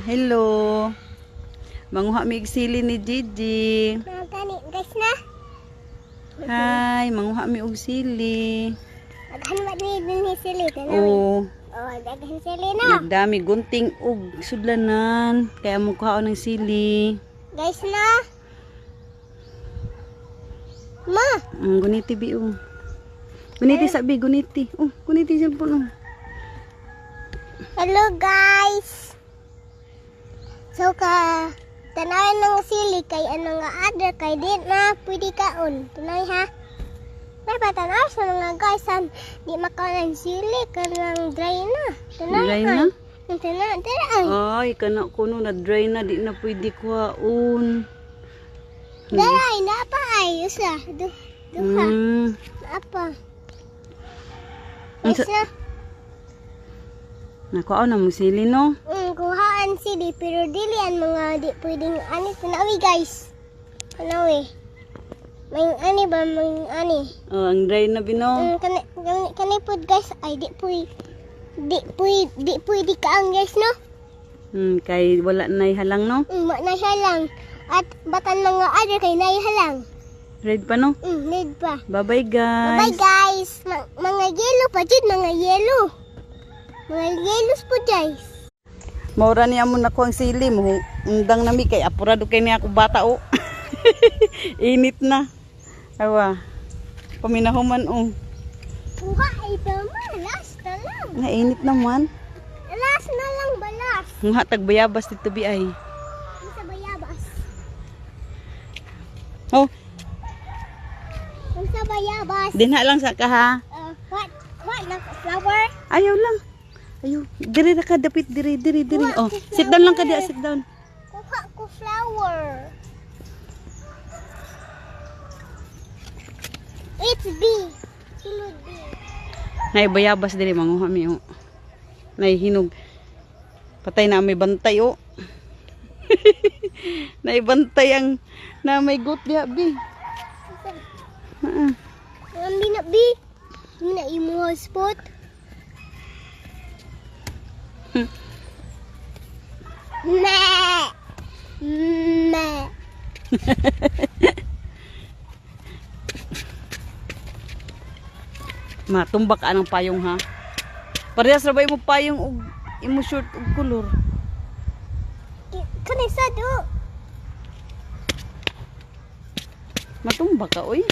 Hello. Manguha mig sili ni Gigi. Gani, guys na. Hi, manguha mi og sili. Daghan ba ni sili? Oh, Daghan sili na. nagdami gunting og sudlanan. Kaya mo kuhaon ng sili. Guys na. Ma. Guniti bi oh. Guniti sabi, guniti. Oh, guniti cellphone oh. Hello guys. So tanawin ng sili kay ano nga other kay di na pwede kaon. Tunay ha. May patanaw sa mga guys di makaon ng sili kanang dry na. Tunay Dry na? Tunay. Ay, kana kuno na dry na, di na pwede kuhaon. Dry na pa ay usa. Duha. Apa? Guys na. Nakuha na mo sili no? Kuhaan sili pero dili an mga di pwedeng ani tanawi guys. Tanawi. May ani ba may ani? Oh, ang dry na bino. Kani pud guys ay di pwede kaang guys no? Kay wala na halang no? Na siya lang. At batan mga other kay nay halang. Red pa no? Need pa. Bye-bye guys. Bye guys. Mga yellow pa jud mga yellow. Mga yellows po guys. Maura niya mo nakuha ang sili mo. Undang nami kay apurado kay niya ako bata o. Init na. Awa. Paminahuman o. Kuha ay pa man. Last na lang. Nainit naman. Last na lang balas. Nga tagbayabas dito bi ay. Sa bayabas. Oh, Sa bayabas. dinha lang sa ka ha. What na flower? Ayaw lang. Ayaw. Diri ra ka dapit diri. Oh, sit down lang ka diya, sit down. Kuha ko flower. It's B. Sulod B. Nay bayabas diri manguha mi o. Nay hinog. Patay na may bantay o. Nay bantay ang na may goat diha bi. Ang bina B. Mina imo spot. Me. Me. Matumbak ka ng payong ha. Parehas ra ba imo payong og imo short og color? Kanisa do. Matumbak ka oy.